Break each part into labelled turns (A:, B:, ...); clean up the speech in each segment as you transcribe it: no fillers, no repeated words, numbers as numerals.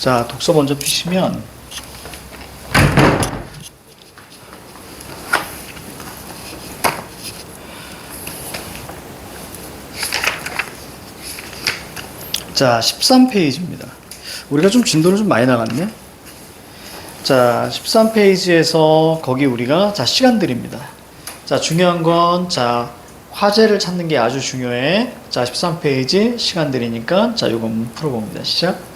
A: 자, 독서 먼저 피시면 자, 13페이지입니다. 우리가 좀 진도를 좀 많이 나갔네. 자, 13페이지에서 거기 우리가 자, 시간들입니다. 자, 중요한 건 자, 화제를 찾는 게 아주 중요해. 자, 13페이지 시간들이니까 자, 요거 한번 풀어봅니다. 시작.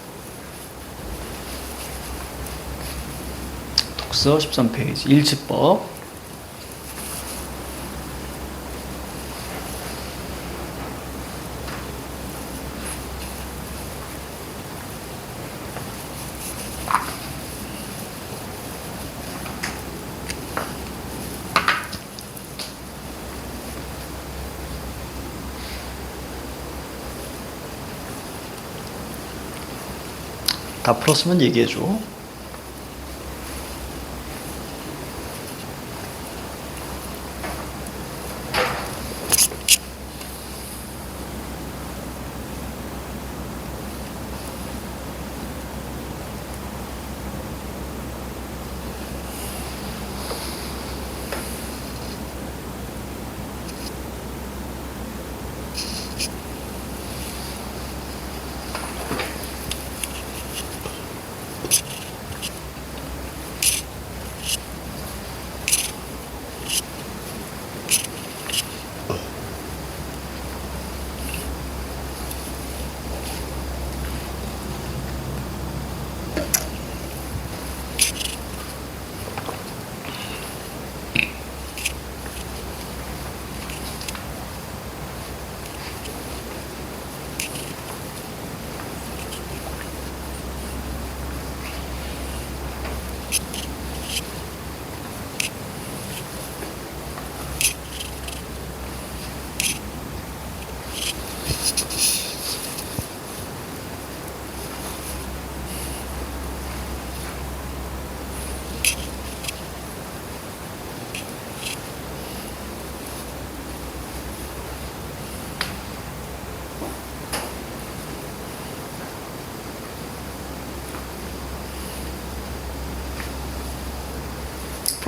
A: 독서 13페이지 일치법. 다 풀었으면 얘기해줘.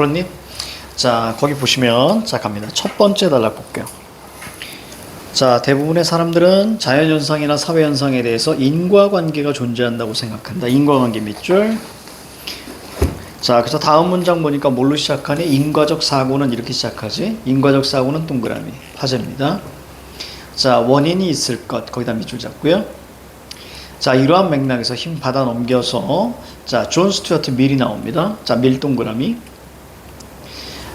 A: 프로님, 자, 거기 보시면 자, 갑니다. 첫 번째 단락 볼게요. 자, 대부분의 사람들은 자연현상이나 사회현상에 대해서 인과관계가 존재한다고 생각한다. 인과관계 밑줄. 자, 그래서 다음 문장 보니까 뭘로 시작하니? 인과적 사고는 이렇게 시작하지. 인과적 사고는 동그라미, 화제입니다. 자, 원인이 있을 것, 거기다 밑줄 잡고요. 자, 이러한 맥락에서 힘 받아 넘겨서 자, 존 스튜어트 밀이 나옵니다. 자, 밀 동그라미.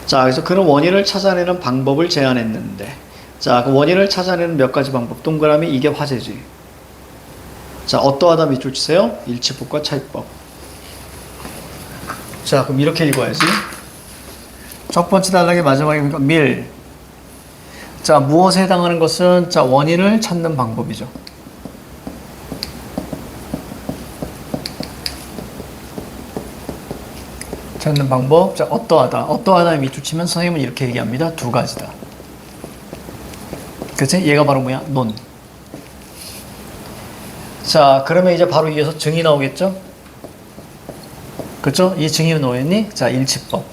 A: 자, 그래서 그는 원인을 찾아내는 방법을 제안했는데, 자, 그 원인을 찾아내는 몇 가지 방법, 동그라미, 이게 화제지. 자, 어떠하다 밑줄 치세요. 일치법과 차이법. 자, 그럼 이렇게 읽어야지. 첫 번째 단락의 마지막에 보니까 밀. 자, 무엇에 해당하는 것은 자, 원인을 찾는 방법이죠. 찾는 방법. 자, 어떠하다. 어떠하다에 밑줄 치면 선생님은 이렇게 얘기합니다. 두 가지다. 그치? 얘가 바로 뭐야? 논. 자, 그러면 이제 바로 이어서 증이 나오겠죠? 그쵸? 이 증이 뭐였니? 자, 일치법.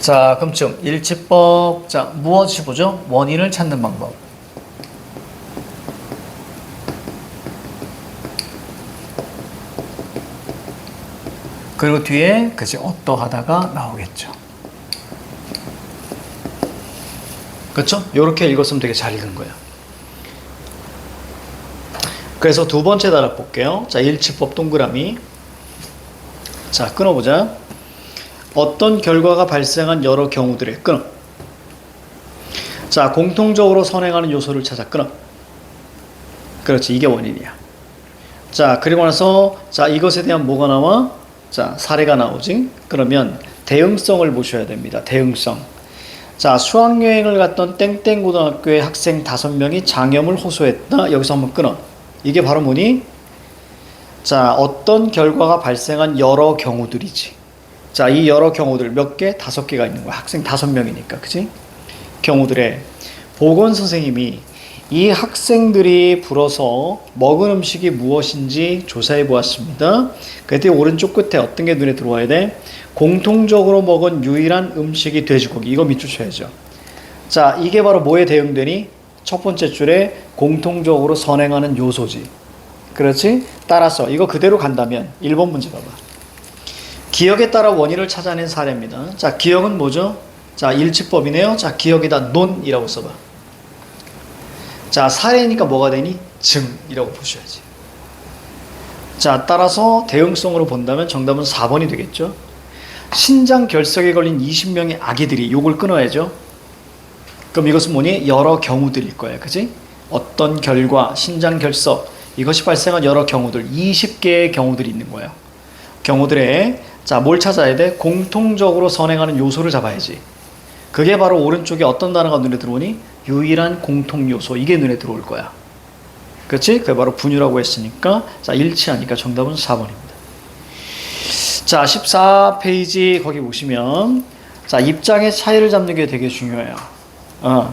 A: 자, 그럼 좀 일치법. 자, 무엇이 보죠? 원인을 찾는 방법. 그리고 뒤에 그치 어떠하다가 나오겠죠. 그렇죠? 이렇게 읽었으면 되게 잘 읽은 거예요. 그래서 두 번째 단락 볼게요. 자, 일치법 동그라미. 자, 끊어보자. 어떤 결과가 발생한 여러 경우들의 끊어. 자, 공통적으로 선행하는 요소를 찾아 끊어. 그렇지, 이게 원인이야. 자, 그리고 나서 자, 이것에 대한 뭐가 나와? 자, 사례가 나오지. 그러면 대응성을 보셔야 됩니다. 대응성. 자, 수학여행을 갔던 땡땡 고등학교의 학생 5명이 장염을 호소했다. 여기서 한번 끊어. 이게 바로 뭐니? 자, 어떤 결과가 발생한 여러 경우들이지. 자, 이 여러 경우들 몇 개? 5개가 있는 거야. 학생 5명이니까. 그치? 경우들에 보건 선생님이 이 학생들이 불어서 먹은 음식이 무엇인지 조사해 보았습니다. 그때 오른쪽 끝에 어떤 게 눈에 들어와야 돼? 공통적으로 먹은 유일한 음식이 돼지고기. 이거 밑줄 쳐야죠. 자, 이게 바로 뭐에 대응되니? 첫 번째 줄에 공통적으로 선행하는 요소지. 그렇지? 따라서 이거 그대로 간다면 1번 문제 봐봐. 기억에 따라 원인을 찾아낸 사례입니다. 자, 기억은 뭐죠? 자, 일치법이네요. 자, 기억에다 논이라고 써봐. 자, 사례니까 뭐가 되니? 증이라고 보셔야지. 자, 따라서 대응성으로 본다면 정답은 4번이 되겠죠. 신장 결석에 걸린 20명의 아기들이 요걸 끊어야죠. 그럼 이것은 뭐니? 여러 경우들일 거야. 그지? 어떤 결과, 신장 결석, 이것이 발생한 여러 경우들, 20개의 경우들이 있는 거예요. 경우들에, 자, 뭘 찾아야 돼? 공통적으로 선행하는 요소를 잡아야지. 그게 바로 오른쪽에 어떤 단어가 눈에 들어오니? 유일한 공통 요소. 이게 눈에 들어올 거야. 그렇지? 그게 바로 분유라고 했으니까, 자, 일치하니까 정답은 4번입니다. 자, 14페이지 거기 보시면, 자, 입장의 차이를 잡는 게 되게 중요해요.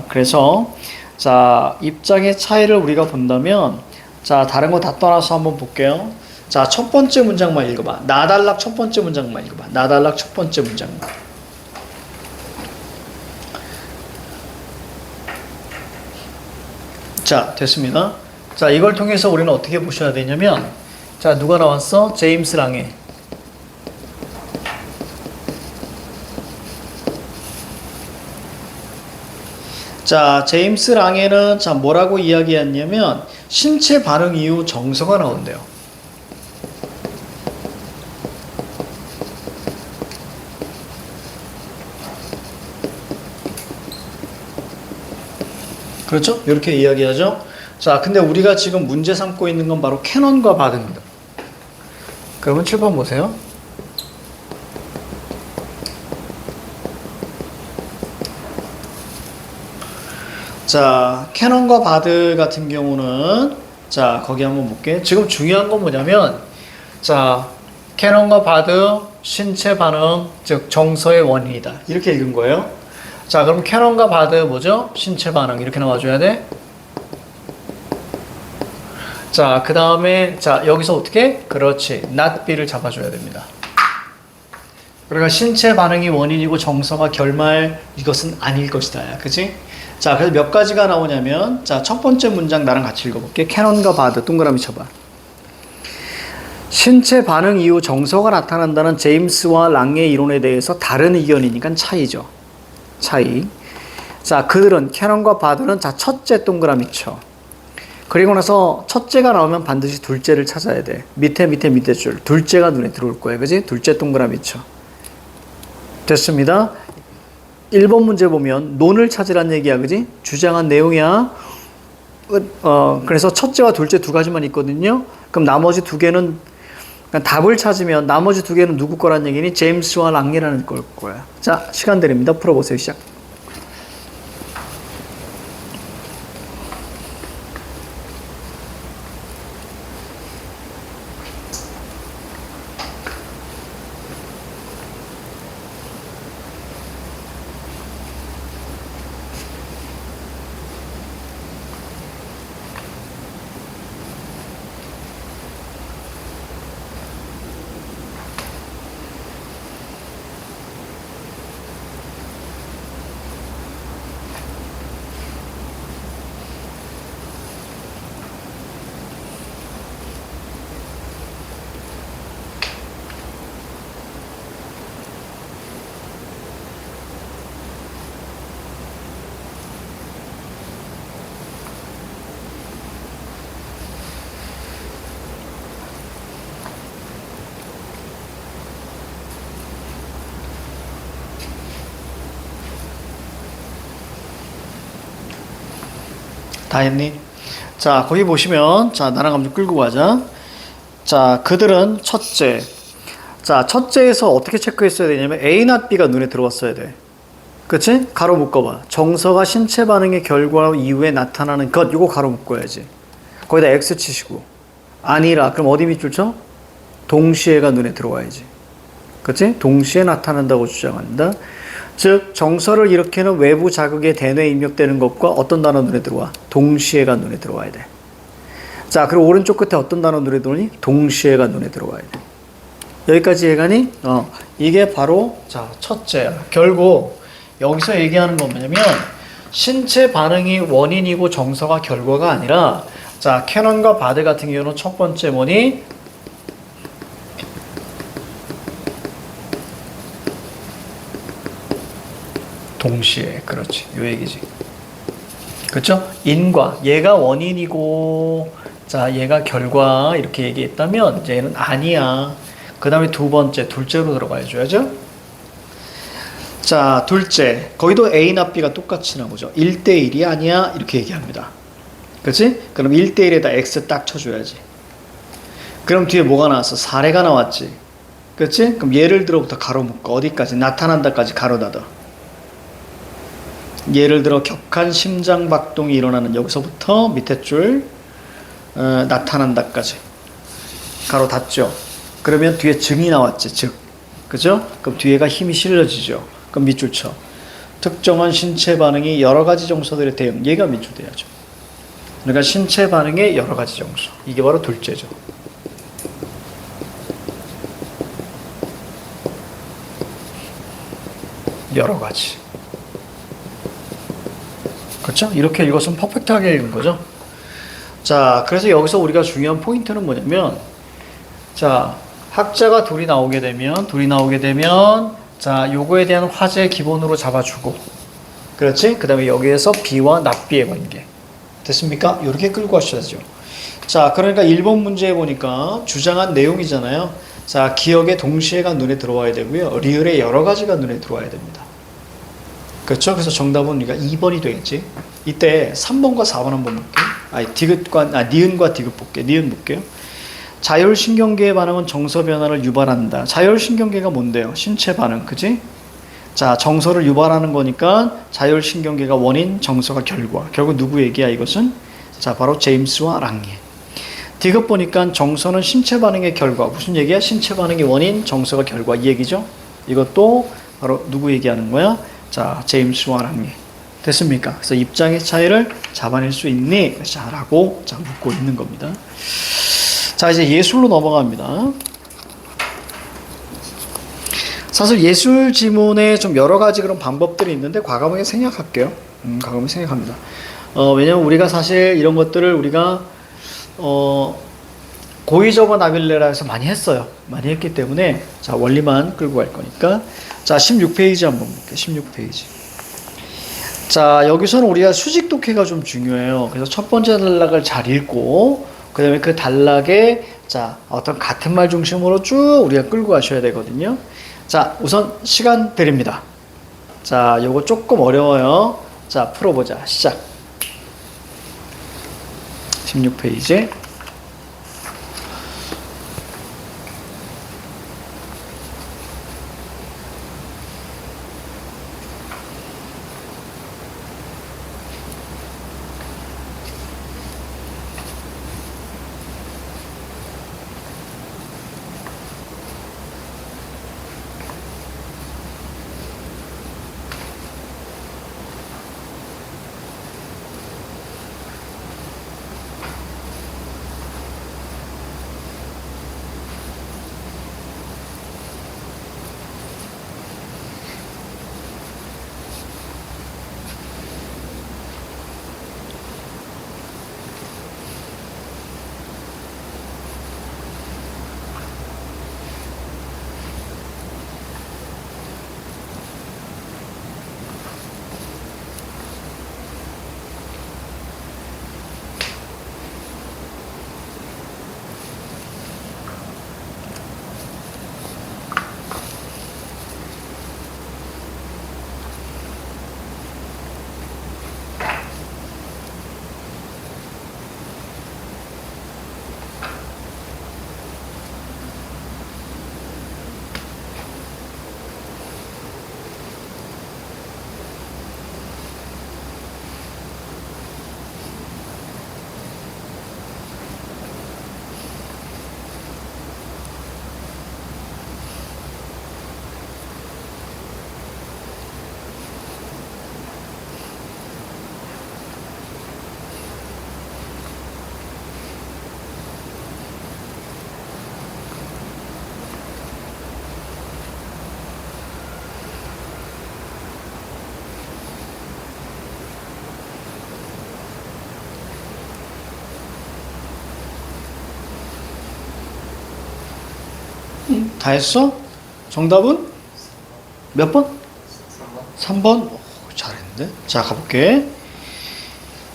A: 그래서, 자, 입장의 차이를 우리가 본다면, 자, 다른 거 다 떠나서 한번 볼게요. 자, 첫 번째 문장만 읽어봐. 나달락 첫 번째 문장만 읽어봐. 나달락 첫 번째 문장만. 자, 됐습니다. 자, 이걸 통해서 우리는 어떻게 보셔야 되냐면, 자, 누가 나왔어? 제임스 랑에. 자, 제임스 랑에는 자, 뭐라고 이야기했냐면, 신체 반응 이후 정서가 나온대요. 그렇죠? 이렇게 이야기하죠. 자, 근데 우리가 지금 문제 삼고 있는 건 바로 캐논과 바드입니다. 그러면 7번 보세요. 자, 캐논과 바드 같은 경우는, 자, 거기 한번 볼게. 지금 중요한 건 뭐냐면, 자, 캐논과 바드, 신체 반응, 즉 정서의 원인이다. 이렇게 읽은 거예요. 자, 그럼 캐논과 바드 뭐죠? 신체 반응. 이렇게 나와줘야 돼. 자, 그 다음에, 자, 여기서 어떻게? 그렇지. not be를 잡아줘야 됩니다. 그러니까 신체 반응이 원인이고 정서가 결말, 이것은 아닐 것이다. 그치? 자, 그래서 몇 가지가 나오냐면, 자, 첫 번째 문장 나랑 같이 읽어볼게. 캐논과 바드, 동그라미 쳐봐. 신체 반응 이후 정서가 나타난다는 제임스와 랑의 이론에 대해서 다른 의견이니까 차이죠. 차이. 자, 그들은, 캐논과 바드는, 자, 첫째 동그라미 쳐. 그리고 나서 첫째가 나오면 반드시 둘째를 찾아야 돼. 밑에 줄. 둘째가 눈에 들어올 거야. 그지? 둘째 동그라미 쳐. 됐습니다. 1번 문제 보면 논을 찾으란 얘기야. 그지? 주장한 내용이야. 그래서 첫째와 둘째 두 가지만 있거든요. 그럼 나머지 두 개는 답을 찾으면 나머지 두 개는 누구 거란 얘기니? 제임스와 랑이라는 걸 거야. 자, 시간 드립니다. 풀어보세요. 시작. 다 했니? 자, 거기 보시면, 자, 나랑 한번 끌고 가자. 자, 그들은 첫째. 자, 첫째에서 어떻게 체크했어야 되냐면 A, not B가 눈에 들어왔어야 돼. 그치? 가로 묶어봐. 정서가 신체 반응의 결과 이후에 나타나는 것. 이거 가로 묶어야지. 거기다 X 치시고. 아니라. 그럼 어디 밑줄 쳐? 동시에가 눈에 들어와야지. 그치? 동시에 나타난다고 주장한다. 즉 정서를 일으키는 외부 자극에 대뇌에 입력되는 것과 어떤 단어 눈에 들어와? 동시에가 눈에 들어와야 돼. 자, 그리고 오른쪽 끝에 어떤 단어 눈에 들어오니? 동시에가 눈에 들어와야 돼. 여기까지 이해가니? 이게 바로 자 첫째야. 결국 여기서 얘기하는 건 뭐냐면 신체 반응이 원인이고 정서가 결과가 아니라 자 캐넌과 바드 같은 경우는 첫 번째 뭐니? 동시에. 그렇지. 요 얘기지. 그렇죠? 인과 얘가 원인이고 자 얘가 결과 이렇게 얘기했다면 얘는 아니야. 그 다음에 두 번째 둘째로 들어가 줘야죠. 자 둘째 거기도 A나 B가 똑같이 나오죠. 1대1이 아니야 이렇게 얘기합니다. 그렇지? 그럼 1대1에다 X 딱 쳐줘야지. 그럼 뒤에 뭐가 나왔어? 사례가 나왔지. 그렇지? 그럼 예를 들어부터 가로 묶어. 어디까지? 나타난다까지 가로 닫아. 예를 들어 격한 심장박동이 일어나는 여기서부터 밑에 줄 나타난다까지 가로 닫죠. 그러면 뒤에 증이 나왔지. 즉 그죠? 그럼 뒤에가 힘이 실려지죠. 그럼 밑줄 쳐. 특정한 신체 반응이 여러 가지 정서들의 대응. 얘가 밑줄 돼야죠. 그러니까 신체 반응의 여러 가지 정서. 이게 바로 둘째죠. 여러 가지. 그렇죠? 이렇게 읽었으면 퍼펙트하게 읽은 거죠. 자, 그래서 여기서 우리가 중요한 포인트는 뭐냐면, 자, 학자가 둘이 나오게 되면, 자, 요거에 대한 화제 기본으로 잡아주고, 그렇지? 그 다음에 여기에서 B와 납비의 관계. 됐습니까? 이렇게 끌고 가셔야죠. 자, 그러니까 1번 문제에 보니까 주장한 내용이잖아요. 자, 기억의 동시에가 눈에 들어와야 되고요. 리을의 여러 가지가 눈에 들어와야 됩니다. 그렇죠? 그래서 정답은 우리가 2번이 되겠지. 이때 3번과 4번 한번 볼게요. 니은과 디귿 볼게요. 니은 볼게요. 자율신경계의 반응은 정서 변화를 유발한다. 자율신경계가 뭔데요? 신체 반응, 그지? 자, 정서를 유발하는 거니까 자율신경계가 원인, 정서가 결과. 결국 누구 얘기야 이것은? 자, 바로 제임스와 랑예. 디귿 보니까 정서는 신체 반응의 결과. 무슨 얘기야? 신체 반응의 원인, 정서가 결과. 이 얘기죠? 이것도 바로 누구 얘기하는 거야? 자, 제임스와 랑예. 됐습니까? 그래서 입장의 차이를 잡아낼 수 있니? 자, 라고 자, 묻고 있는 겁니다. 자, 이제 예술로 넘어갑니다. 사실 예술 지문에 좀 여러 가지 그런 방법들이 있는데 과감하게 생략할게요. 과감하게 생략합니다. 왜냐면 우리가 사실 이런 것들을 우리가 고이저버 나빌레라 해서 많이 했어요. 많이 했기 때문에 자, 원리만 끌고 갈 거니까. 자, 16페이지 한번 볼게요. 16페이지. 자, 여기서는 우리가 수직 독해가 좀 중요해요. 그래서 첫 번째 단락을 잘 읽고 그 다음에 그 단락에 자, 어떤 같은 말 중심으로 쭉 우리가 끌고 가셔야 되거든요. 자, 우선 시간 드립니다. 자, 요거 조금 어려워요. 자, 풀어보자. 시작. 16페이지. 다 했어? 정답은 몇 번? 3번? 오, 잘했는데? 자, 가볼게.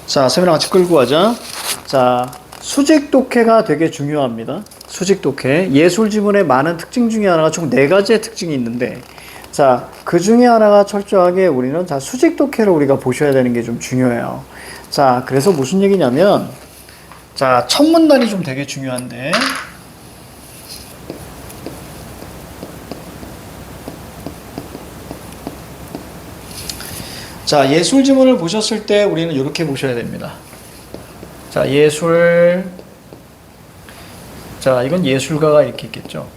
A: 자, 세미나 같이 끌고 가자. 자, 수직 독해가 되게 중요합니다. 수직 독해. 예술 지문의 많은 특징 중에 하나가 총 4가지의 특징이 있는데, 자, 그 중에 하나가 철저하게 우리는 자, 수직 독해를 우리가 보셔야 되는 게 좀 중요해요. 자, 그래서 무슨 얘기냐면, 자, 첫 문단이 좀 되게 중요한데, 자, 예술 지문을 보셨을 때 우리는 이렇게 보셔야 됩니다. 자, 자, 이건 예술가가 이렇게 있겠죠.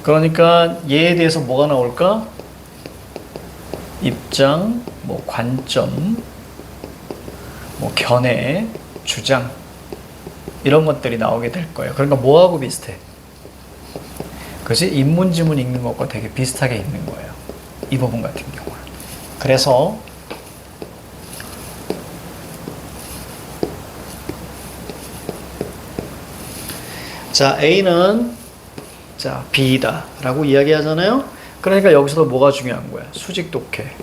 A: 그러니까 얘에 대해서 뭐가 나올까? 입장, 뭐 관점, 뭐 견해, 주장 이런 것들이 나오게 될 거예요. 그러니까 뭐하고 비슷해? 그것이 인문지문 읽는 것과 되게 비슷하게 읽는 거예요. 이 부분 같은 경우는. 그래서 자, A는 자, B다 라고 이야기하잖아요. 그러니까 여기서도 뭐가 중요한 거야? 수직 독해.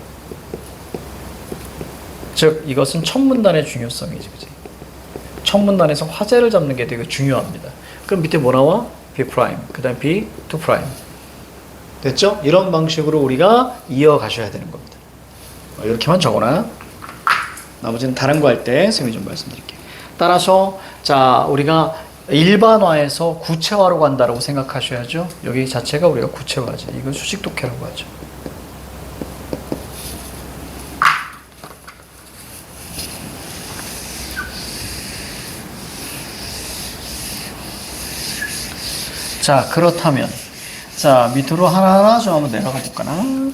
A: 즉 이것은 첫 문단의 중요성이지, 그지? 첫 문단에서 화제를 잡는 게 되게 중요합니다. 그럼 밑에 뭐 나와? B', 그 다음 B, 2'. 됐죠? 이런 방식으로 우리가 이어가셔야 되는 겁니다. 이렇게만 적어놔. 나머지는 다른 거 할 때 선생님이 좀 말씀드릴게요. 따라서 자, 우리가 일반화에서 구체화로 간다라고 생각하셔야죠. 여기 자체가 우리가 구체화지. 이건 수직 독해라고 하죠. 자, 그렇다면 자, 밑으로 하나하나 좀 한번 내려가 볼까나.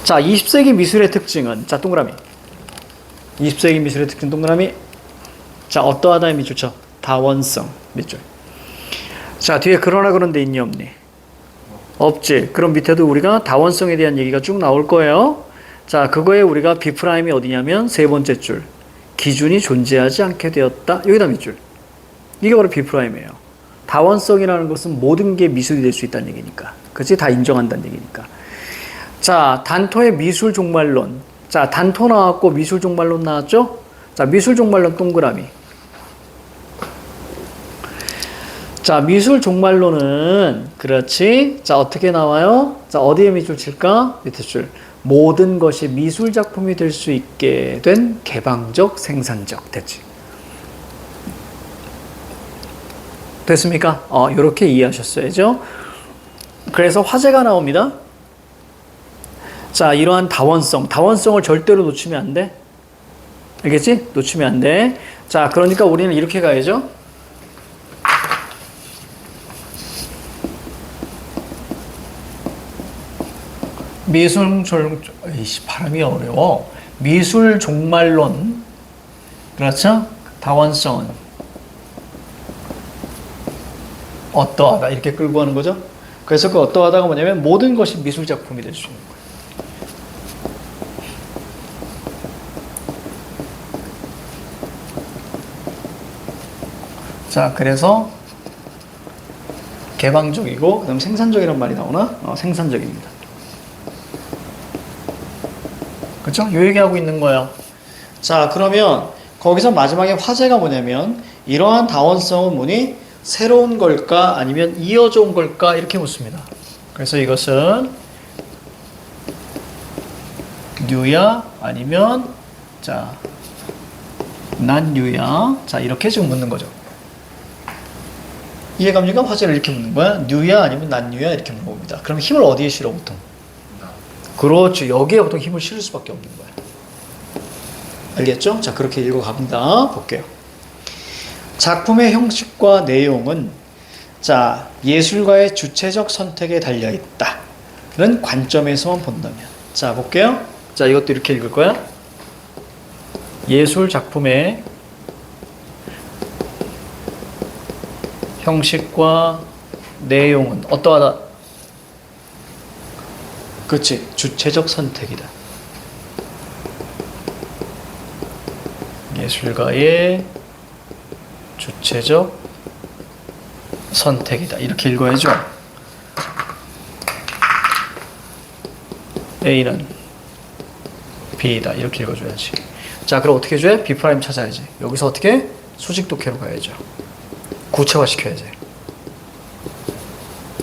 A: 자, 20세기 미술의 특징은 자, 동그라미. 20세기 미술의 특징 동그라미. 자, 어떠하다의 밑줄쳐? 다원성 밑줄. 자, 뒤에 그러나 그런데 있니 없니? 없지. 그럼 밑에도 우리가 다원성에 대한 얘기가 쭉 나올 거예요. 자, 그거에 우리가 B'이 어디냐면 세 번째 줄. 기준이 존재하지 않게 되었다. 여기다 밑줄. 이게 바로 B'이에요. 다원성이라는 것은 모든 게 미술이 될 수 있다는 얘기니까. 그치? 다 인정한다는 얘기니까. 자, 단토의 미술 종말론. 자, 단토 나왔고 미술 종말론 나왔죠? 자, 미술 종말론 동그라미. 자, 미술 종말론은 그렇지. 자, 어떻게 나와요? 자, 어디에 밑줄 칠까? 밑에 줄. 모든 것이 미술 작품이 될 수 있게 된 개방적, 생산적. 됐지. 됐습니까? 요렇게 이해하셨어야죠. 그래서 화제가 나옵니다. 자, 이러한 다원성을 절대로 놓치면 안 돼. 알겠지? 놓치면 안 돼. 자, 그러니까 우리는 이렇게 가야죠. 발음이 어려워. 미술 종말론. 그렇죠? 다원성은 어떠하다. 이렇게 끌고 가는 거죠. 그래서 그 어떠하다가 뭐냐면 모든 것이 미술 작품이 될 수 있는 거예요. 자, 그래서 개방적이고 그다음 생산적이란 말이 나오나? 생산적입니다. 그렇죠? 요 얘기하고 있는 거예요. 자, 그러면 거기서 마지막에 화제가 뭐냐면 이러한 다원성은 뭐니? 새로운 걸까? 아니면 이어져 온 걸까? 이렇게 묻습니다. 그래서 이것은 뉴야? 아니면 자, 난 뉴야? 자, 이렇게 지금 묻는 거죠. 이해갑니까? 화제를 이렇게 묻는 거야. 뉴야 아니면 난 뉴야 이렇게 물어봅니다. 그럼 힘을 어디에 실어 보통? 그렇죠. 여기에 보통 힘을 실을 수밖에 없는 거야. 알겠죠? 자, 그렇게 읽어갑니다. 볼게요. 작품의 형식과 내용은 자, 예술가의 주체적 선택에 달려있다 는 관점에서만 본다면. 자, 볼게요. 자, 이것도 이렇게 읽을 거야. 예술 작품의 형식과 내용은 어떠하다? 그렇지. 주체적 선택이다. 예술가의 주체적 선택이다. 이렇게 읽어야죠. A는 B다. 이렇게 읽어줘야지. 자, 그럼 어떻게 해줘야? B' 찾아야지. 여기서 어떻게? 수직 독해로 가야죠. 구체화 시켜야지.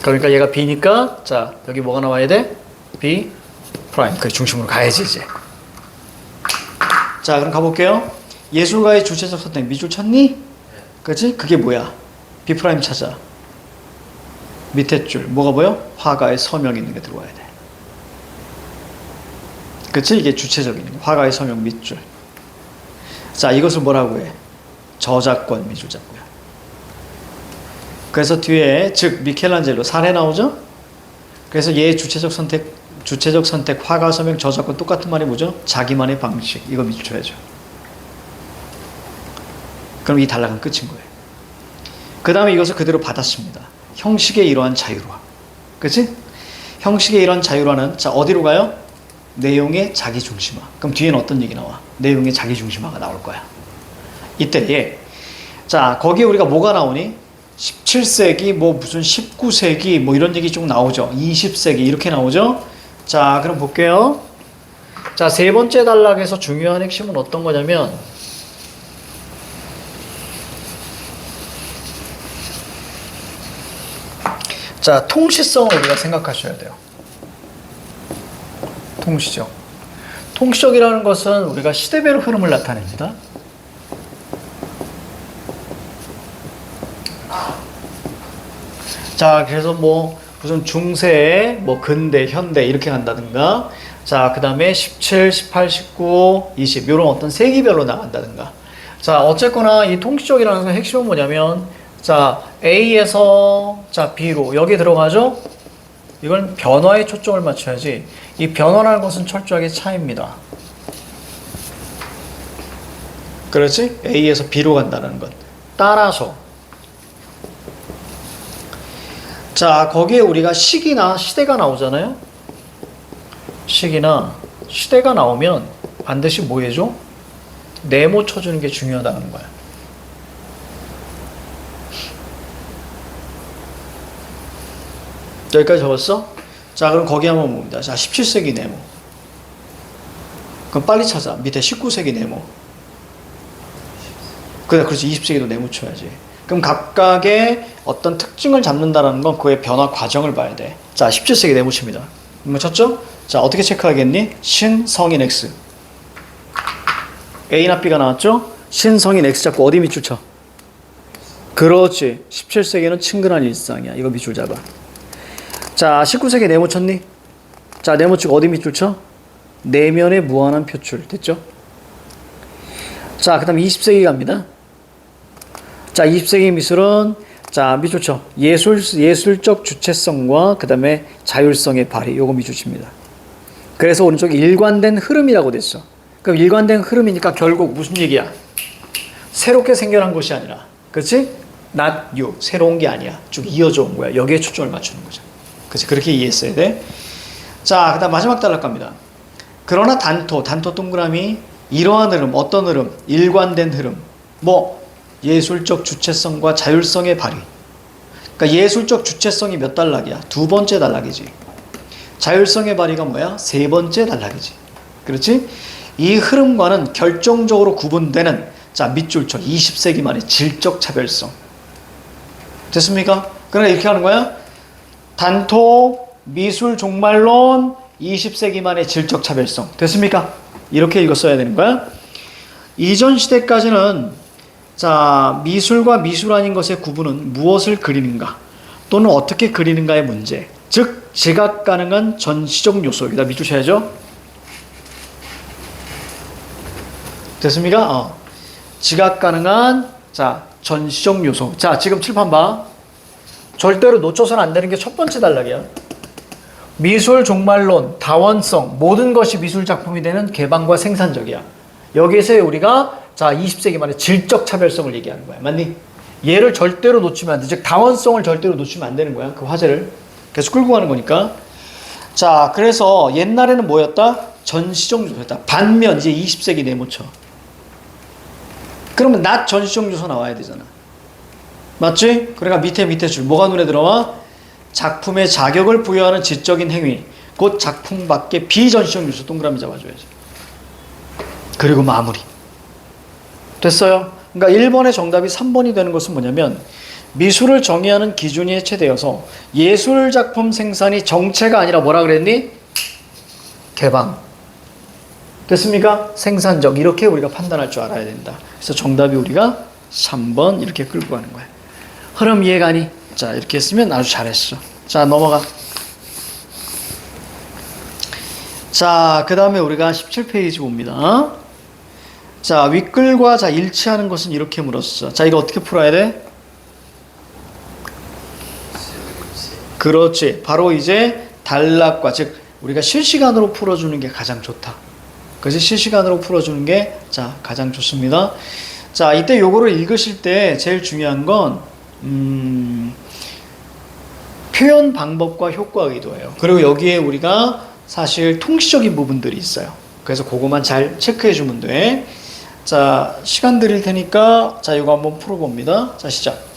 A: 그러니까 얘가 B니까, 자, 여기 뭐가 나와야 돼? B'. 그 중심으로 가야지, 이제. 자, 그럼 가볼게요. 예술가의 주체적 선택. 밑줄 쳤니? 그치? 그게 뭐야? B' 찾아. 밑에 줄. 뭐가 보여? 화가의 서명 있는 게 들어와야 돼. 그치? 이게 주체적인 거. 화가의 서명 밑줄. 자, 이것을 뭐라고 해? 저작권 미술작고요. 그래서 뒤에 즉 미켈란젤로 사례 나오죠? 그래서 얘 주체적 선택, 화가 서명, 저작권 똑같은 말이 뭐죠? 자기만의 방식. 이거 밑줄쳐야죠. 그럼 이 단락은 끝인 거예요. 그 다음에 이것을 그대로 받았습니다. 형식의 이러한 자유화. 그치? 형식의 이러한 자유화는 자 어디로 가요? 내용의 자기중심화. 그럼 뒤에는 어떤 얘기 나와? 내용의 자기중심화가 나올 거야. 이때에 자 거기에 우리가 뭐가 나오니? 17세기 뭐 무슨 19세기 뭐 이런 얘기 쭉 나오죠. 20세기 이렇게 나오죠. 자 그럼 볼게요. 자 세 번째 단락에서 중요한 핵심은 어떤 거냐면 자 통시성을 우리가 생각하셔야 돼요. 통시적. 통시적이라는 것은 우리가 시대별 흐름을 나타냅니다. 자, 그래서 뭐 무슨 중세, 뭐 근대, 현대 이렇게 간다든가, 자, 그 다음에 17, 18, 19, 20 이런 어떤 세기별로 나간다든가. 자, 어쨌거나 이 통시적이라는 것의 핵심은 뭐냐면, 자, A에서 자 B로 여기 들어가죠. 이건 변화에 초점을 맞춰야지. 이 변화라는 것은 철저하게 차이입니다. 그렇지? A에서 B로 간다는 것. 따라서 자 거기에 우리가 시기나 시대가 나오잖아요. 시기나 시대가 나오면 반드시 뭐 해줘? 네모 쳐주는 게 중요하다는 거야. 여기까지 적었어? 자 그럼 거기 한번 봅니다. 자 17세기 네모. 그럼 빨리 찾아. 밑에 19세기 네모. 그래 그렇지 20세기도 네모 쳐야지. 그럼 각각의 어떤 특징을 잡는다는 건 그의 변화 과정을 봐야 돼. 자 17세기 네모 칩니다. 이거 쳤죠? 자 어떻게 체크하겠니? 신 성인 X. A나 B가 나왔죠? 신 성인 X 잡고 어디 밑줄 쳐? 그렇지. 17세기는 친근한 일상이야. 이거 밑줄 잡아. 자 19세기 네모 쳤니? 자 네모 치고 어디 밑줄 쳐? 내면의 무한한 표출. 됐죠? 자 그 다음 20세기 갑니다. 자 20세기 미술은 자 밑줄 쳐. 예술적 주체성과 그 다음에 자율성의 발휘. 요거 밑줄 칩니다. 그래서 오른쪽에 일관된 흐름이라고 됐어. 그럼 일관된 흐름이니까 결국 무슨 얘기야? 새롭게 생겨난 것이 아니라 그렇지? Not you. 새로운 게 아니야. 쭉 이어져 온 거야. 여기에 초점을 맞추는 거죠. 그치? 그렇게 이해했어야 돼. 자, 그 다음 마지막 단락 갑니다. 그러나 단토 동그라미, 이러한 흐름, 어떤 흐름? 일관된 흐름. 뭐, 예술적 주체성과 자율성의 발휘. 그러니까 예술적 주체성이 몇 단락이야? 두 번째 단락이지. 자율성의 발휘가 뭐야? 세 번째 단락이지. 그렇지? 이 흐름과는 결정적으로 구분되는, 자, 밑줄 쳐. 20세기 만의 질적 차별성. 됐습니까? 그러니까 이렇게 하는 거야? 단토, 미술 종말론, 20세기 만의 질적 차별성. 됐습니까? 이렇게 읽었어야 되는 거야. 이전 시대까지는 자 미술과 미술 아닌 것의 구분은 무엇을 그리는가 또는 어떻게 그리는가의 문제. 즉 지각 가능한 전시적 요소. 여기다 밑줄 쳐야죠. 됐습니까? 지각 가능한 자 전시적 요소. 자 지금 칠판 봐. 절대로 놓쳐서는 안 되는 게 첫 번째 단락이야. 미술 종말론, 다원성, 모든 것이 미술 작품이 되는 개방과 생산적이야. 여기에서 우리가 자 20세기 말에 질적 차별성을 얘기하는 거야. 맞니? 얘를 절대로 놓치면 안 돼. 즉 다원성을 절대로 놓치면 안 되는 거야. 그 화제를 계속 끌고 가는 거니까. 자 그래서 옛날에는 뭐였다? 전시적 요소였다. 반면 이제 20세기 네모 쳐. 그러면 낮 전시적 요소 나와야 되잖아. 맞지? 그러니까 밑에 줄 뭐가 눈에 들어와? 작품에 자격을 부여하는 지적인 행위, 곧 작품 밖의 비전시적 요소. 동그라미 잡아줘야지. 그리고 마무리. 됐어요? 그러니까 1번의 정답이 3번이 되는 것은 뭐냐면, 미술을 정의하는 기준이 해체되어서 예술작품 생산이 정체가 아니라 뭐라 그랬니? 개방. 됐습니까? 생산적. 이렇게 우리가 판단할 줄 알아야 된다. 그래서 정답이 우리가 3번 이렇게 끌고 가는 거야. 흐름 이해가니? 자, 이렇게 했으면 아주 잘했어. 자, 넘어가. 자, 그 다음에 우리가 17페이지 봅니다. 자, 윗글과 자 일치하는 것은 이렇게 물었어. 자, 이거 어떻게 풀어야 돼? 그렇지. 바로 이제 단락과, 즉 우리가 실시간으로 풀어주는 게 가장 좋다. 그래서 실시간으로 풀어주는 게 자 가장 좋습니다. 자, 이때 요거를 읽으실 때 제일 중요한 건 표현 방법과 효과 의도예요. 그리고 여기에 우리가 사실 통시적인 부분들이 있어요. 그래서 그거만 잘 체크해 주면 돼. 자, 시간 드릴 테니까 자 이거 한번 풀어봅니다. 자, 시작.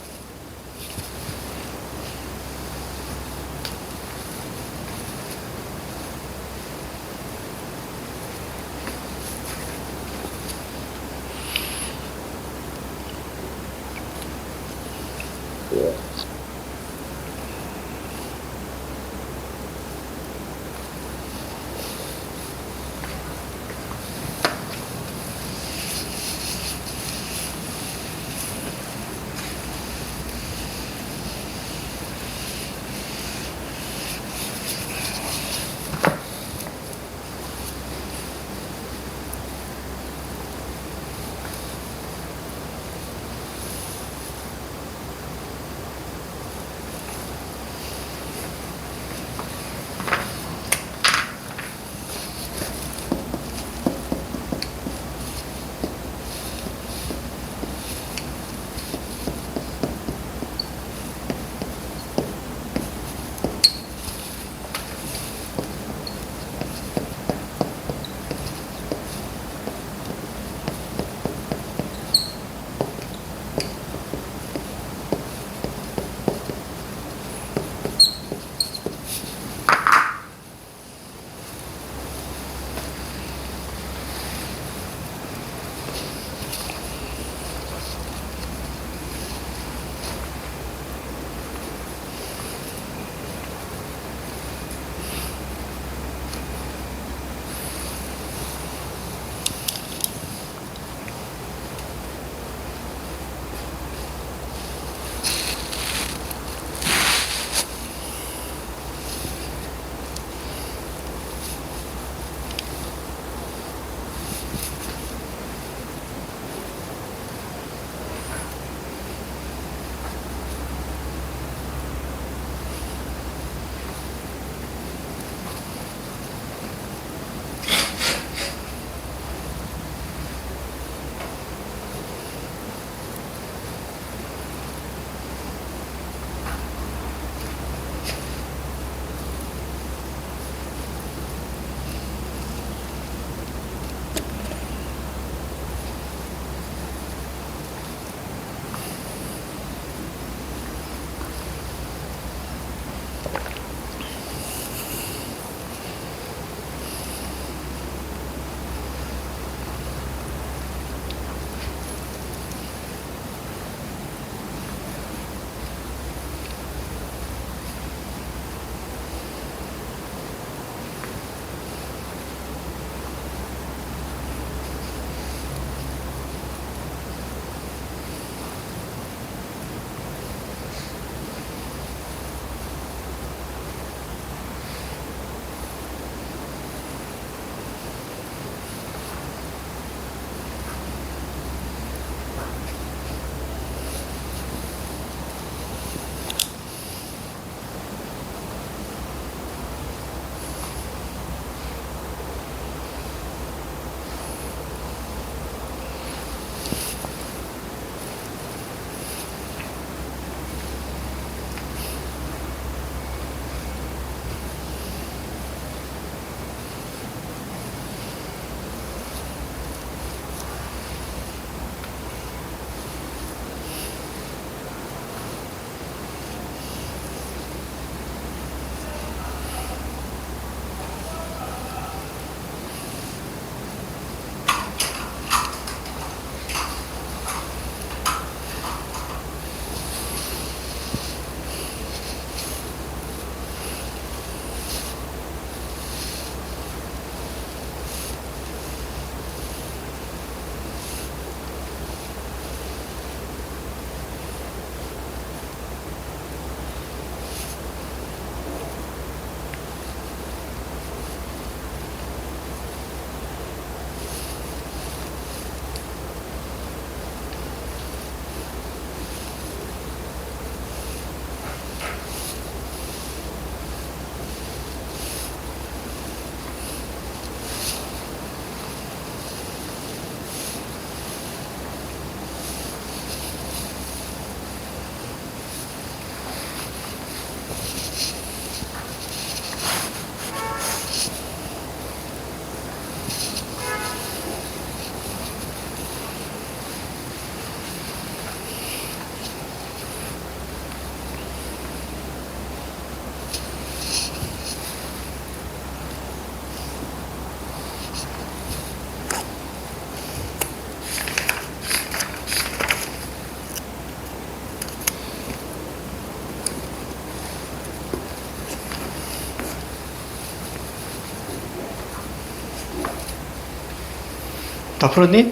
A: 다 풀었니?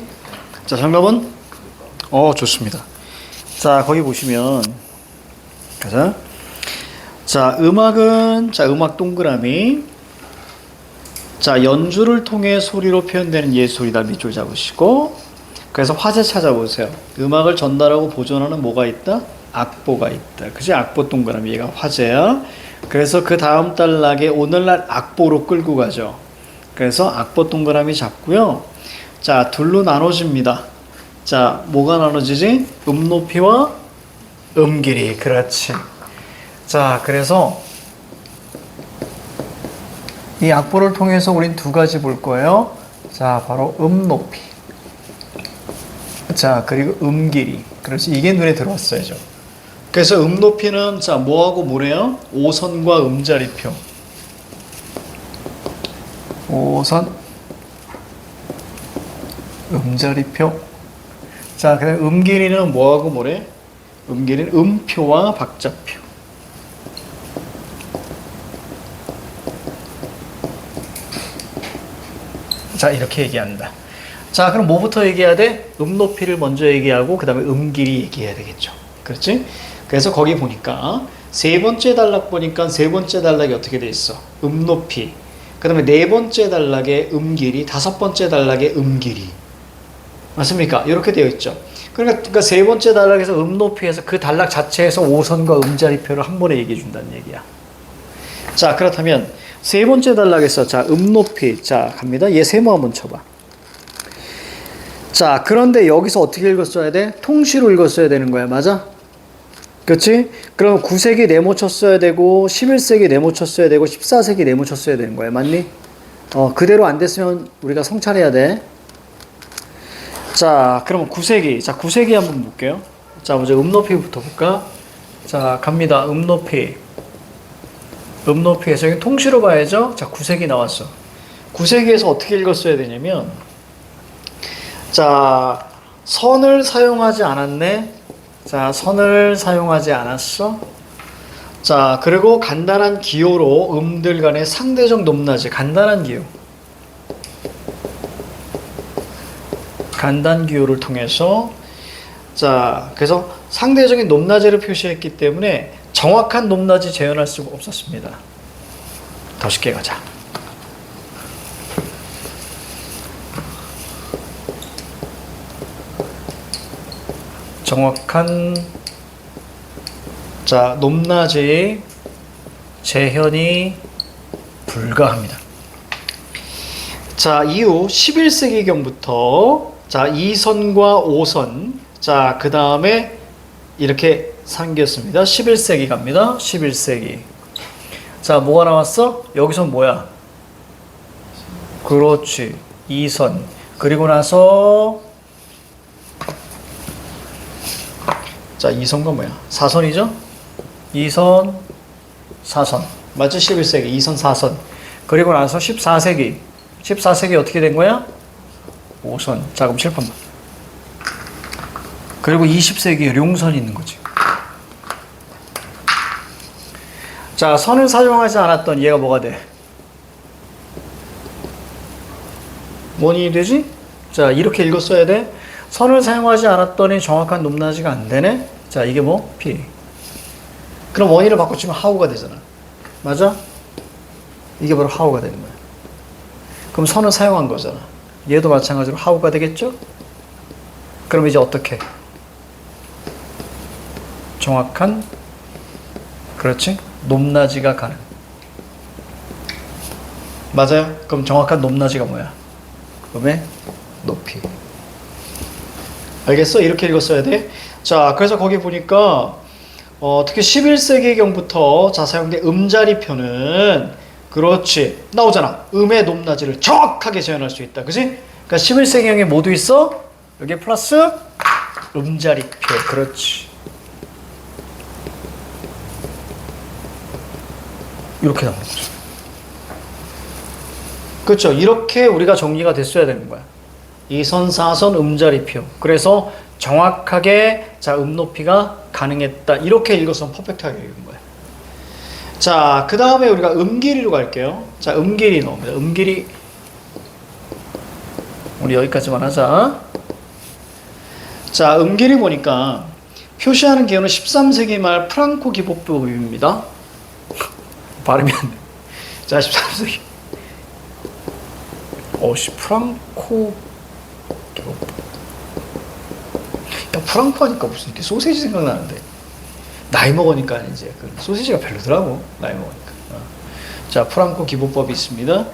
A: 자, 정답은? 좋습니다. 자, 거기 보시면, 가자. 자, 음악은, 자, 음악 동그라미. 자, 연주를 통해 소리로 표현되는 예술이다. 밑줄 잡으시고. 그래서 화제 찾아보세요. 음악을 전달하고 보존하는 뭐가 있다? 악보가 있다. 그치? 악보 동그라미. 얘가 화제야. 그래서 그 다음 단락에 오늘날 악보로 끌고 가죠. 그래서 악보 동그라미 잡고요. 자, 둘로 나눠집니다. 자, 뭐가 나눠지지? 높이와 길이. 그렇지. 자, 그래서 이 악보를 통해서 우린 두 가지 볼 거예요. 자, 바로 높이. 자, 그리고 길이. 그렇지. 이게 눈에 들어왔어야죠. 그래서 높이는 자, 뭐하고 뭐래요? 오선과 음자리표. 오선, 음자리표. 자, 그다음 길이는 뭐하고 뭐래? 길이는 음표와 박자표. 자, 이렇게 얘기한다. 자, 그럼 뭐부터 얘기해야 돼? 높이를 먼저 얘기하고 그 다음에 길이 얘기해야 되겠죠. 그렇지? 그래서 거기 보니까 세 번째 단락 보니까 세 번째 단락이 어떻게 돼 있어? 높이. 그 다음에 네 번째 단락에 길이, 다섯 번째 단락에 길이. 맞습니까? 이렇게 되어 있죠. 그러니까 세 번째 단락에서 높이에서 그 단락 자체에서 오선과 음자리표를 한 번에 얘기해 준다는 얘기야. 자, 그렇다면 세 번째 단락에서 자, 높이. 자, 갑니다. 얘 세모 한번 쳐봐. 자, 그런데 여기서 어떻게 읽었어야 돼? 통시로 읽었어야 되는 거야. 맞아? 그렇지? 그럼 9세기 네모 쳤어야 되고 11세기 네모 쳤어야 되고 14세기 네모 쳤어야 되는 거야. 맞니? 그대로 안 됐으면 우리가 성찰해야 돼. 자, 그럼 9세기. 자, 9세기 한번 볼게요. 자, 먼저 높이부터 볼까? 자, 갑니다. 높이. 높이에서 여기 통시로 봐야죠. 자, 9세기 나왔어. 9세기에서 어떻게 읽었어야 되냐면, 자, 선을 사용하지 않았네. 자, 선을 사용하지 않았어. 자, 그리고 간단한 기호로 음들 간의 상대적 높낮이. 간단한 기호. 간단 기호를 통해서, 자, 그래서 상대적인 높낮이를 표시했기 때문에 정확한 높낮이 재현할 수가 없었습니다. 더 쉽게 가자. 정확한, 자, 높낮이 재현이 불가합니다. 자, 이후 11세기경부터 자, 2선과 5선. 자, 그 다음에 이렇게 생겼습니다. 11세기 갑니다. 11세기. 자, 뭐가 나왔어? 여기서 뭐야? 그렇지. 2선. 그리고 나서 자, 2선과 뭐야? 4선이죠? 2선, 4선. 맞죠? 11세기. 2선, 4선. 그리고 나서 14세기. 14세기 어떻게 된 거야? 5선. 자, 그럼 칠판만. 그리고 20세기에 룡선이 있는 거지. 자, 선을 사용하지 않았던 얘가 뭐가 돼? 뭐니 되지? 자, 이렇게 읽었어야 돼. 선을 사용하지 않았더니 정확한 높낮이가 안 되네. 자, 이게 뭐? P. 그럼 원인을 바꿔주면 하우가 되잖아. 맞아? 이게 바로 하우가 되는 거야. 그럼 선을 사용한 거잖아. 얘도 마찬가지로 하우가 되겠죠? 그럼 이제 어떻게? 정확한, 그렇지? 높낮이가 가능. 맞아요? 그럼 정확한 높낮이가 뭐야? 음의 높이. 알겠어? 이렇게 읽었어야 돼. 자, 그래서 거기 보니까 특히 11세기경부터 자, 사용된 음자리표는 그렇지. 나오잖아. 음의 높낮이를 정확하게 재현할 수 있다. 그치? 그러니까 11세기형에 모두 있어? 여기에 플러스 음자리표. 그렇지. 이렇게 나오는 거죠. 그렇죠. 이렇게 우리가 정리가 됐어야 되는 거야. 2선, 4선, 음자리표. 그래서 정확하게 자, 높이가 가능했다. 이렇게 읽어서 퍼펙트하게 읽은 거야. 자, 그 다음에 우리가 길이로 갈게요. 자, 길이 나옵니다. 길이. 우리 여기까지만 하자. 자, 음길이 보니까 표시하는 기호는 13세기 말 프랑코 기법법입니다. 발음이 안 돼. 자, 13세기. 프랑코 기법법. 야, 프랑코 하니까 무슨 이렇게 소세지 생각나는데. 나이 먹으니까 이제 그 소세지가 별로더라고. 나이 먹으니까. 자, 프랑코 기법법이 있습니다.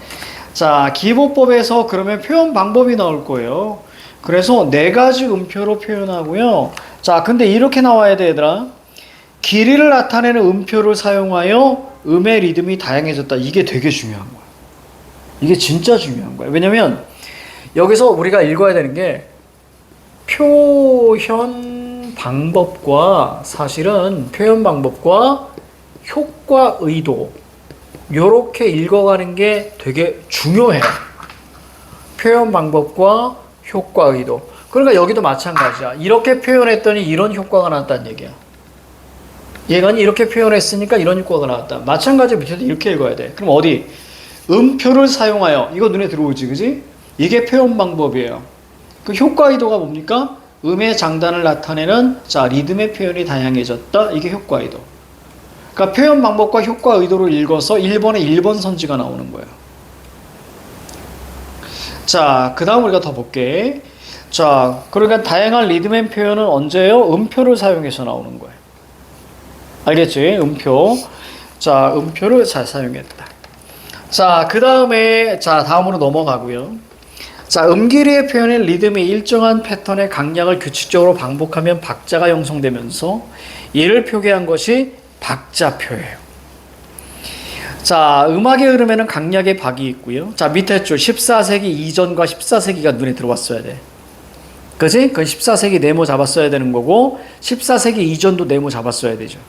A: 자, 기법법에서 그러면 표현 방법이 나올 거예요. 그래서 네 가지 음표로 표현하고요. 자, 근데 이렇게 나와야 돼, 얘들아. 길이를 나타내는 음표를 사용하여 음의 리듬이 다양해졌다. 이게 되게 중요한 거야. 이게 진짜 중요한 거야. 왜냐면 여기서 우리가 읽어야 되는 게 표현 방법과 사실은 표현 방법과 효과 의도 요렇게 읽어가는 게 되게 중요해요. 표현 방법과 효과 의도. 그러니까 여기도 마찬가지야. 이렇게 표현했더니 이런 효과가 나왔다는 얘기야. 얘가 이렇게 표현했으니까 이런 효과가 나왔다. 마찬가지로 밑에도 이렇게 읽어야 돼. 그럼 어디? 음표를 사용하여. 이거 눈에 들어오지, 그지? 이게 표현 방법이에요. 그 효과 의도가 뭡니까? 음의 장단을 나타내는 자 리듬의 표현이 다양해졌다. 이게 효과 의도. 그러니까 표현 방법과 효과 의도를 읽어서 1번에 1번 선지가 나오는 거예요. 자, 그 다음 우리가 더 볼게. 자, 그러니까 다양한 리듬의 표현은 언제요? 음표를 사용해서 나오는 거예요. 알겠지? 음표. 자, 음표를 잘 사용했다. 자, 그 다음에, 자, 다음으로 넘어가고요. 자, 음길이의 표현의 리듬이 일정한 패턴의 강약을 규칙적으로 반복하면 박자가 형성되면서 이를 표기한 것이 박자표예요. 자, 음악의 흐름에는 강약의 박이 있고요. 자, 밑에 줄 14세기 이전과 14세기가 눈에 들어왔어야 돼. 그지? 그건 14세기 네모 잡았어야 되는 거고 14세기 이전도 네모 잡았어야 되죠.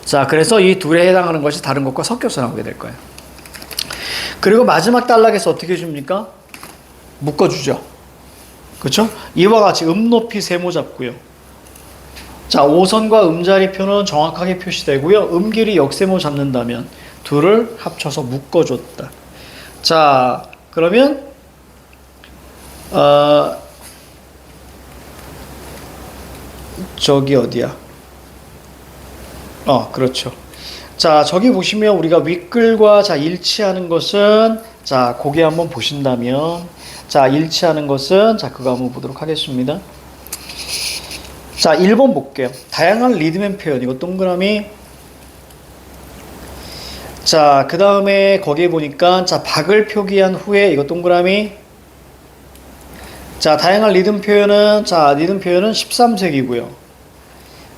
A: 자, 그래서 이 둘에 해당하는 것이 다른 것과 섞여서 나오게 될 거예요. 그리고 마지막 단락에서 어떻게 해줍니까? 묶어주죠. 그렇죠? 이와 같이 음 높이 세모 잡고요. 자, 오선과 음자리표는 정확하게 표시되고요. 음길이 역세모 잡는다면 둘을 합쳐서 묶어줬다. 자, 그러면 저기 어디야? 그렇죠. 자, 저기 보시면 우리가 윗글과 자 일치하는 것은 자, 고개 한번 보신다면 자, 일치하는 것은 자, 그거 한번 보도록 하겠습니다. 자, 1번 볼게요. 다양한 리듬의 표현. 이거 동그라미. 자, 그 다음에 거기에 보니까 자, 박을 표기한 후에 이거 동그라미. 자, 다양한 리듬 표현은 자, 리듬 표현은 13세기고요.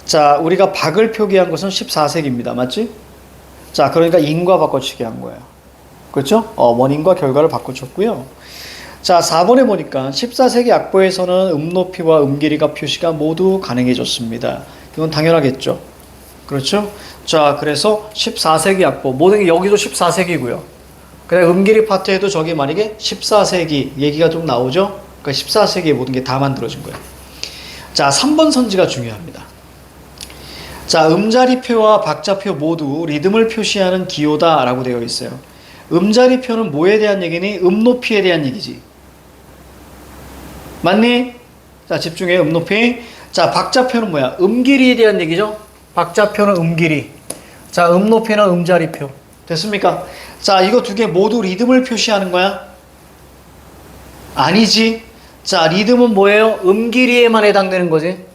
A: 자, 우리가 박을 표기한 것은 14세기입니다. 맞지? 자, 그러니까 인과 바꿔치기 한 거예요. 그렇죠? 원인과 결과를 바꿔쳤고요. 자, 4번에 보니까 14세기 악보에서는 음 높이와 음 길이가 표시가 모두 가능해졌습니다. 이건 당연하겠죠. 그렇죠? 자, 그래서 14세기 악보, 모든 게 여기도 14세기고요. 그래, 음 길이 파트에도 저기 만약에 14세기 얘기가 좀 나오죠? 그러니까 14세기에 모든 게 다 만들어진 거예요. 자, 3번 선지가 중요합니다. 자, 음자리표와 박자표 모두 리듬을 표시하는 기호다라고 되어 있어요. 음자리표는 뭐에 대한 얘기니? 음 높이에 대한 얘기지. 맞니? 자, 집중해. 음 높이. 자, 박자표는 뭐야? 음 길이에 대한 얘기죠. 박자표는 음 길이. 자, 음 높이는 음자리표. 됐습니까? 자, 이거 두 개 모두 리듬을 표시하는 거야? 아니지. 자, 리듬은 뭐예요? 음 길이에만 해당되는 거지.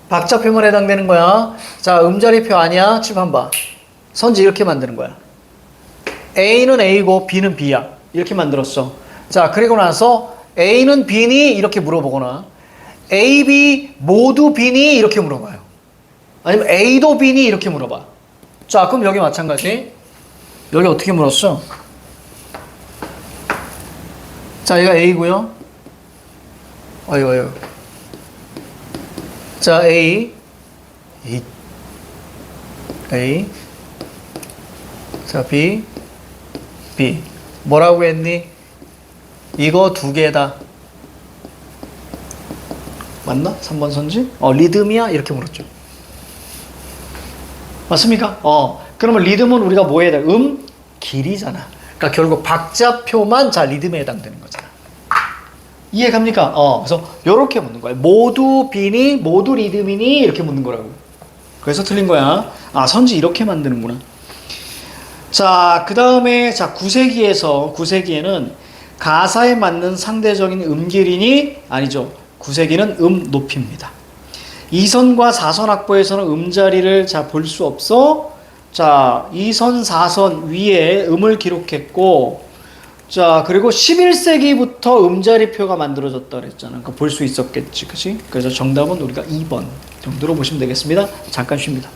A: 박자표만 해당되는 거야. 자, 음자리표 아니야? 칩 봐. 선지 이렇게 만드는 거야. A는 A고 B는 B야. 이렇게 만들었어. 자, 그리고 나서 A는 B니? 이렇게 물어보거나 A, B 모두 B니? 이렇게 물어봐요. 아니면 A도 B니? 이렇게 물어봐. 자, 그럼 여기 마찬가지. 여기 어떻게 물었어? 자, 얘가 A고요. 어이구. 자, A. 자, B. 뭐라고 했니? 이거 두 개다. 맞나? 3번 선지? 리듬이야? 이렇게 물었죠. 맞습니까? 그러면 리듬은 우리가 뭐 해야 돼? 길이잖아. 그러니까 결국 박자표만 자, 리듬에 해당되는 거잖아. 이해 갑니까? 그래서 이렇게 묻는 거야. 모두 비니, 모두 리듬이니 이렇게 묻는 거라고. 그래서 틀린 거야. 선지 이렇게 만드는구나. 자, 그 다음에 자 9세기에는 가사에 맞는 상대적인 음길이니 아니죠. 9세기는 높입니다. 2선과 4선 악보에서는 음자리를 자 볼 수 없어. 자 2선 4선 위에 음을 기록했고, 자 그리고 11세기부터 음자리표가 만들어졌다 그랬잖아. 그거 볼 수 있었겠지, 그치? 그래서 정답은 우리가 2번 정도로 보시면 되겠습니다. 잠깐 쉽니다.